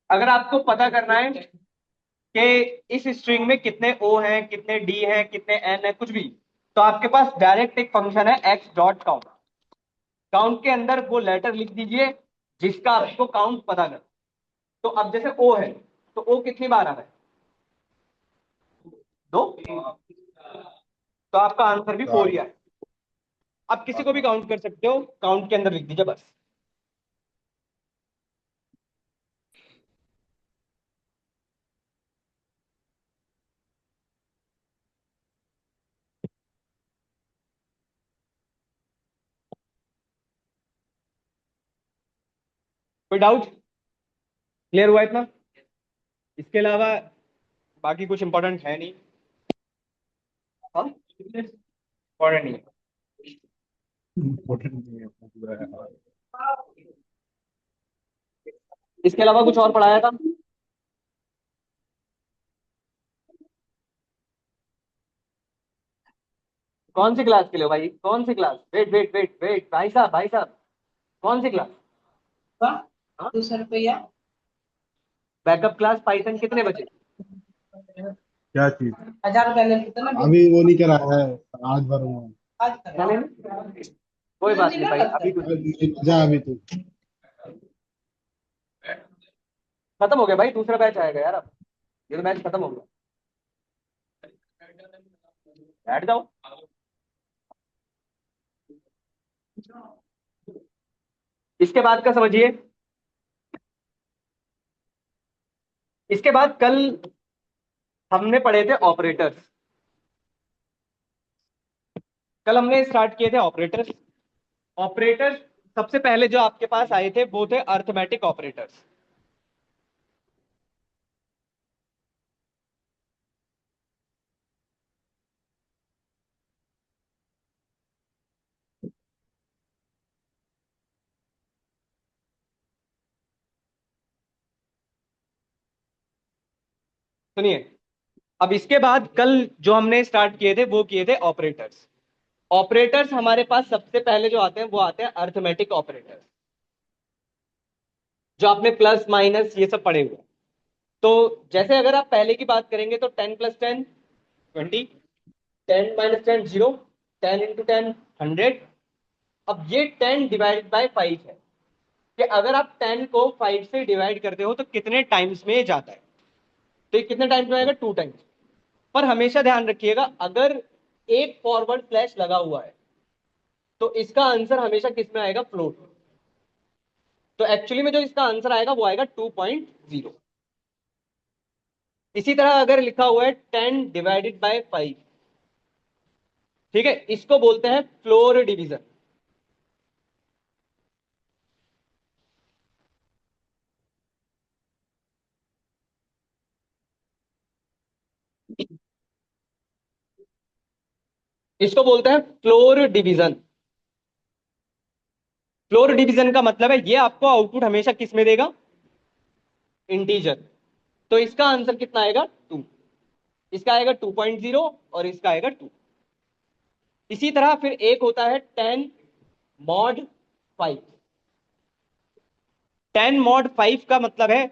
अगर आपको पता करना है कि इस स्ट्रिंग में कितने ओ हैं, कितने डी हैं, कितने एन है, कुछ भी, तो आपके पास डायरेक्ट एक फंक्शन है एक्स डॉट काउंट। काउंट के अंदर वो लेटर लिख दीजिए जिसका आपको काउंट पता कर। तो अब जैसे ओ है, तो ओ कितनी बार आ रहा है? दो। तो आपका आंसर भी फोर ही चार। आए। आप किसी को भी काउंट कर सकते हो, काउंट के अंदर लिख दीजिए बस। कोई डाउट? क्लियर हुआ इतना? इसके अलावा बाकी कुछ इंपॉर्टेंट है नहीं। हाँ, इंपॉर्टेंट नहीं है। इम्पोर्टेंट नहीं है पूरा है। इसके अलावा कुछ और पढ़ाया था? कौन सी क्लास के लिए हो भाई? कौन सी class? Wait wait wait wait, भाई साहब भाई साहब, कौन सी क्लास? वाह, हाँ, 200 रुपया। बैकअप क्लास पाइथन कितने बजे? क्या चीज? 1000 रुपया ले लेते ना अभी वो नहीं करा है, आज भरूंगा। आज क्या करो। लेना? कोई बात नहीं ना भाई, लगता अभी कुछ नहीं। है। जा अभी तू। खत्म हो गया भाई, दूसरा बैच आएगा यार अब। ये तो बैच खत्म हो गया। बैठ जाओ। इसके बाद का समझिए। इसके बाद कल हमने पढ़े थे ऑपरेटर्स। कल हमने स्टार्ट किए थे ऑपरेटर्स। ऑपरेटर्स सबसे पहले जो आपके पास आए थे वो थे अर्थमेटिक ऑपरेटर्स। सुनिए, अब इसके बाद कल जो हमने स्टार्ट किए थे वो किए थे ऑपरेटर्स। ऑपरेटर्स हमारे पास सबसे पहले जो आते हैं वो आते हैं अर्थमेटिक ऑपरेटर्स, जो आपने प्लस माइनस ये सब पढ़े हुए हैं। तो जैसे अगर आप पहले की बात करेंगे तो 10 + 10 20, 10 - 10 0, 10 × 10 100। अब ये 10 ÷ 5 है कि अगर आप 10 को 5 से डिवाइड करते हो तो कितने टाइम्स में ये जाता है। तो ये कितने टाइम्स में आएगा? 2 टाइम्स। पर हमेशा ध्यान रखिएगा, अगर एक फॉरवर्ड स्लैश लगा हुआ है तो इसका आंसर हमेशा किस में आएगा? फ्लोट। तो एक्चुअली में जो इसका आंसर आएगा वो आएगा 2.0। इसी तरह अगर लिखा हुआ है 10 ÷ 5, ठीक है, इसको बोलते हैं फ्लोर डिवीजन। इसको बोलते हैं फ्लोर डिवीजन। फ्लोर डिवीजन का मतलब है ये आपको आउटपुट हमेशा किस में देगा? इंटीजर। तो इसका आंसर कितना आएगा? 2। इसका आएगा 2.0 और इसका आएगा 2। इसी तरह फिर एक होता है 10 mod 5। 10 mod 5 का मतलब है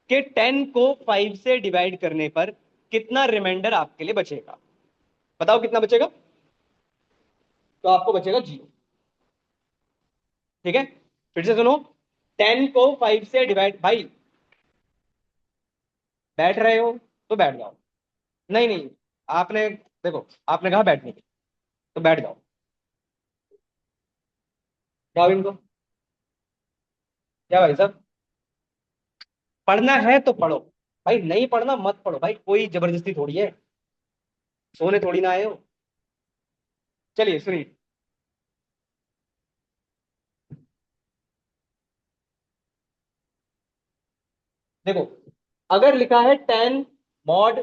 कि 10 को 5 से डिवाइड करने पर कितना रिमाइंडर आपके लिए बचेगा। बताओ कितना बचेगा? तो आपको बचेगा 0। ठीक है, फिर से सुनो। 10 को 5 से डिवाइड, भाई बैठ रहे हो तो बैठ जाओ। नहीं नहीं, आपने देखो, आपने कहा बैठने की, तो बैठ जाओ। जाओ इनको। क्या भाई साहब, पढ़ना है तो पढ़ो, भाई नहीं पढ़ना मत पढ़ो, भाई कोई जबरदस्ती थोड़ी है, सोने थोड़ी ना आए हो। चलिए सुनिए। देखो, अगर लिखा है 10 mod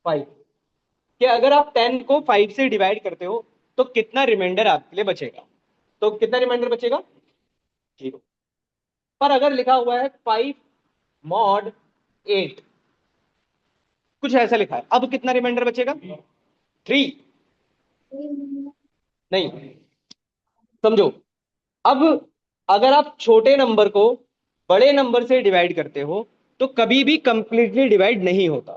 5, कि अगर आप 10 को 5 से डिवाइड करते हो तो कितना रिमाइंडर आपके लिए बचेगा? तो कितना रिमाइंडर बचेगा? 0। पर अगर लिखा हुआ है 5 mod 8, कुछ ऐसा लिखा है, अब कितना रिमाइंडर बचेगा? 3। नहीं, समझो। अब अगर आप छोटे नंबर को बड़े नंबर से डिवाइड करते हो तो कभी भी कंप्लीटली डिवाइड नहीं होता,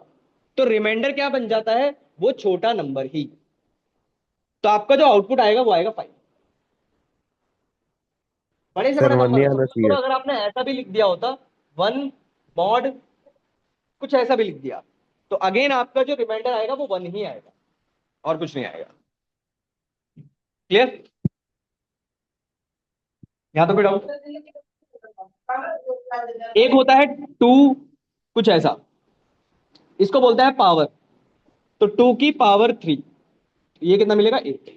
तो रिमाइंडर क्या बन जाता है, वो छोटा नंबर ही। तो आपका जो आउटपुट आएगा वो आएगा 5। बड़े से सर बड़ा वन नंबर ही हो, आना सपोज करो चाहिए। अगर आपने ऐसा भी लिख दिया होता 1 मॉड कुछ ऐसा भी लिख दिया, तो अगेन आपका जो रिमाइंडर आएगा वो 1 ही आएगा और कुछ नहीं आएगा। क्लियर? यहां तो कोई डाउट? एक होता है 2 कुछ ऐसा, इसको बोलता है पावर, तो 2 की पावर 3, ये कितना मिलेगा 8।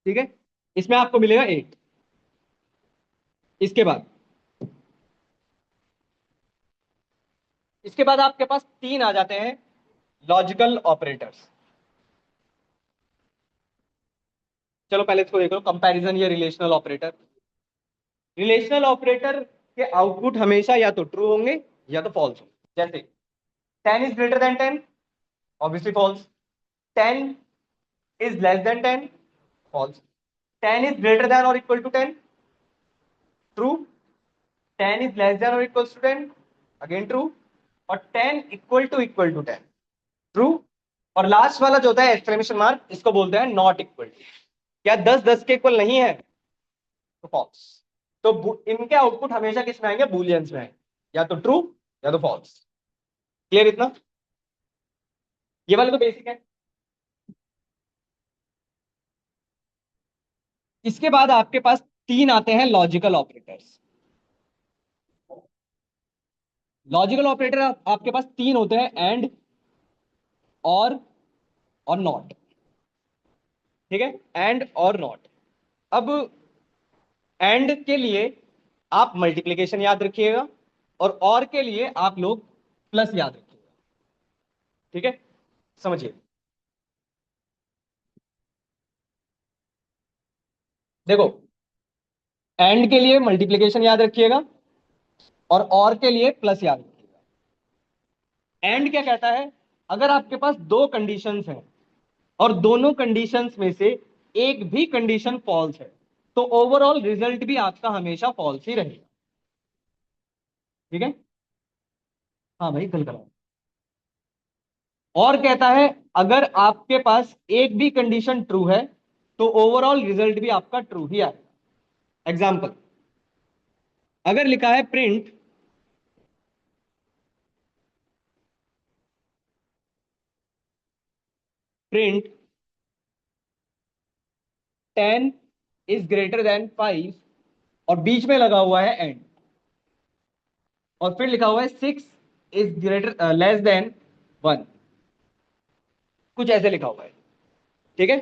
ठीक है, इसमें आपको मिलेगा 8। इसके बाद आपके पास 3 आ जाते हैं लॉजिकल ऑपरेटर्स। चलो पहले इसको देख लो, कंपैरिजन या रिलेशनल ऑपरेटर। रिलेशनल ऑपरेटर के आउटपुट हमेशा या तो ट्रू होंगे या तो फॉल्स होंगे। जैसे 10 is greater than 10, obviously false. 10 is less than 10, false. 10 is greater than और equal to 10, true. 10 is less than और इक्वल टू 10, अगेन ट्रू। और 10 इक्वल टू 10, ट्रू। और लास्ट वाला जो होता है एक्सक्लेमेशन मार्क, इसको बोलते हैं नॉट इक्वल टू। क्या 10 10 के इक्वल नहीं है, तो फॉल्स। तो इनके आउटपुट हमेशा किस में आएंगे, बूलियंस में आएंगे, या तो ट्रू या तो फॉल्स। क्लियर इतना? ये वाले तो बेसिक है। इसके बाद आपके पास 3 आते हैं लॉजिकल ऑपरेटर्स। लॉजिकल ऑपरेटर आपके पास 3 होते हैं, एंड, और नॉट। ठीक है, एंड और नॉट। अब एंड के लिए आप मल्टीप्लिकेशन याद रखिएगा, और के लिए आप लोग प्लस याद रखिएगा। ठीक है, समझिए। देखो, एंड के लिए मल्टीप्लिकेशन याद रखिएगा, और के लिए प्लस याद रखिएगा। एंड क्या कहता है, अगर आपके पास दो कंडीशंस हैं और दोनों कंडीशंस में से एक भी कंडीशन फॉल्स है, तो ओवरऑल रिजल्ट भी आपका हमेशा फॉल्स ही रहेगा। ठीक है, हाँ भाई कल कराओ। और कहता है, अगर आपके पास एक भी कंडीशन ट्रू है तो ओवरऑल रिजल्ट भी आपका ट्रू ही आएगा। एग्जाम्पल, अगर लिखा है प्रिंट 10 इज ग्रेटर देन 5, और बीच में लगा हुआ है एंड, और फिर लिखा हुआ है 6 इज ग्रेटर लेस देन 1, कुछ ऐसे लिखा हुआ है। ठीक है,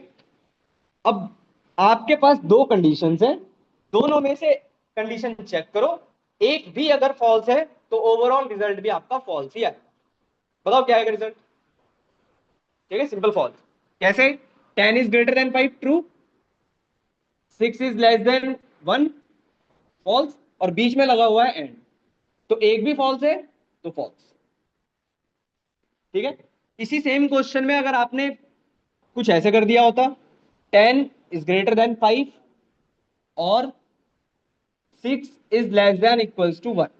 अब आपके पास दो कंडीशंस हैं, दोनों में से कंडीशन चेक करो, एक भी अगर फॉल्स है तो ओवरऑल रिजल्ट भी आपका फॉल्स ही आएगा। बताओ क्या आएगा रिजल्ट? ठीक है, सिंपल फॉल्स। कैसे? 10 is greater than 5, true. 6 is less than 1, false. और बीच में लगा हुआ है एंड, तो एक भी फॉल्स है तो फॉल्स। ठीक है, इसी सेम क्वेश्चन में अगर आपने कुछ ऐसे कर दिया होता, 10 इज ग्रेटर देन 5 और 6 is less than equals to 1,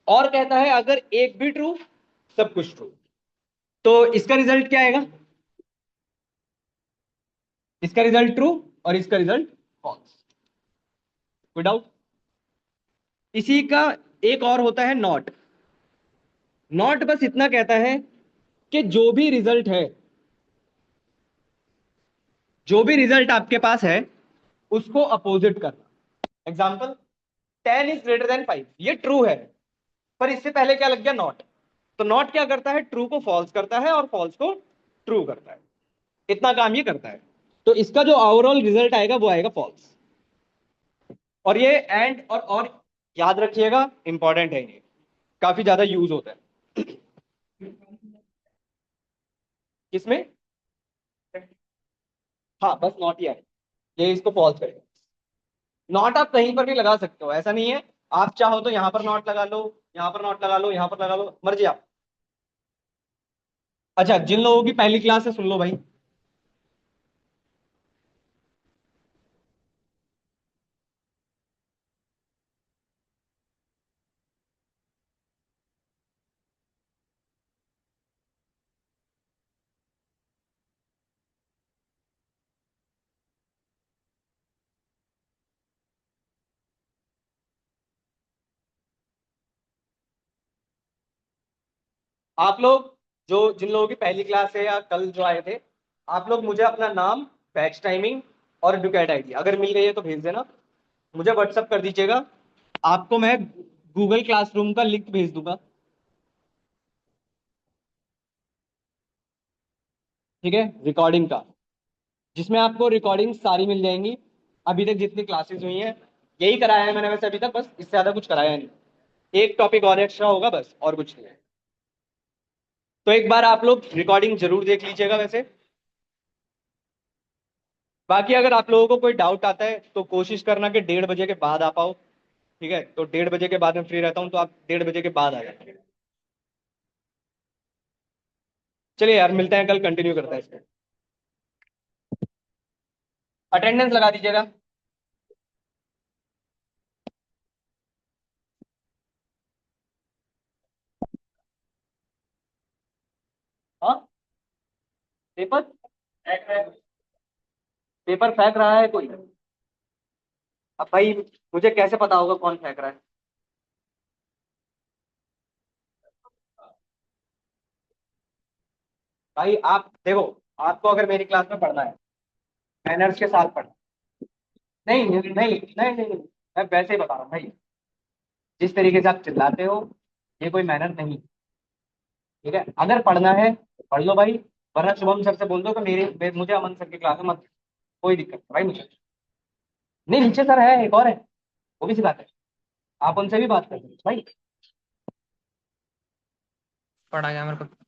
और कहता है अगर एक भी ट्रू, सब कुछ ट्रू, तो इसका रिजल्ट क्या आएगा? इसका रिजल्ट ट्रू और इसका रिजल्ट फॉल्स। कोई डाउट? इसी का एक और होता है नॉट। नॉट बस इतना कहता है कि जो भी रिजल्ट है, जो भी रिजल्ट आपके पास है, उसको अपोजिट करना। एग्जाम्पल, 10 इज ग्रेटर देन 5, ये ट्रू है, पर इससे पहले क्या लग गया, नॉट। तो नॉट क्या करता है, ट्रू को फॉल्स करता है और फॉल्स को ट्रू करता है। इतना काम ये करता है। तो इसका जो ओवरऑल रिजल्ट आएगा वो आएगा फॉल्स। और ये एंड और याद रखिएगा, इंपॉर्टेंट है, ये काफी ज्यादा यूज होता है। किसमें? हाँ, बस नॉट ही आएगा, ये इसको फॉल्स करेगा। नॉट आप कहीं पर भी लगा सकते हो, ऐसा नहीं है। आप चाहो तो यहां पर नॉट लगा लो, यहां पर नॉट लगा लो, यहां पर लगा लो, मर्जी आप। अच्छा, जिन लोगों की पहली क्लास है सुन लो भाई। आप लोग जो जिन लोगों की पहली क्लास है या कल जो आए थे, आप लोग मुझे अपना नाम, बैच टाइमिंग और डुकेट आईडी अगर मिल गई है तो भेज देना, मुझे व्हाट्सअप कर दीजिएगा। आपको मैं गूगल क्लासरूम का लिंक भेज दूंगा, ठीक है, रिकॉर्डिंग का, जिसमें आपको रिकॉर्डिंग सारी मिल जाएंगी। अभी तक जितनी क्लासेस हुई हैं यही कराया है मैंने वैसे अभी तक, बस इससे ज्यादा कुछ कराया नहीं। एक टॉपिक और एक्स्ट्रा होगा बस, और कुछ नहीं है। तो एक बार आप लोग रिकॉर्डिंग जरूर देख लीजिएगा वैसे। बाकी अगर आप लोगों को कोई डाउट आता है तो कोशिश करना कि 1:30 बजे के बाद आ पाओ, ठीक है। तो 1:30 बजे के बाद मैं फ्री रहता हूँ, तो आप 1:30 बजे के बाद आ जाए। चलिए यार, मिलते हैं कल, कंटिन्यू करते हैं इसको। अटेंडेंस लगा दीजिएगा। हाँ, पेपर पेपर फेंक रहा है कोई? अब भाई मुझे कैसे पता होगा कौन फेंक रहा है? भाई आप देखो, आपको अगर मेरी क्लास में पढ़ना है, मैनर्स के साथ पढ़ना। नहीं नहीं नहीं नहीं नहीं नहीं, मैं वैसे ही बता रहा हूँ भाई। जिस तरीके से आप चिल्लाते हो, ये कोई मैनर नहीं, ठीक है। अगर पढ़ना है पढ़ लो भाई, वरना शुभम सर से बोल दो कि मुझे अमन सर की क्लास में मत। कोई दिक्कत नहीं भाई मुझे। नहीं, नीचे सर है, एक और है, वो भी सिखाते हैं, आप उनसे भी बात कर सकते हो भाई। पढ़ा गया मेरे को।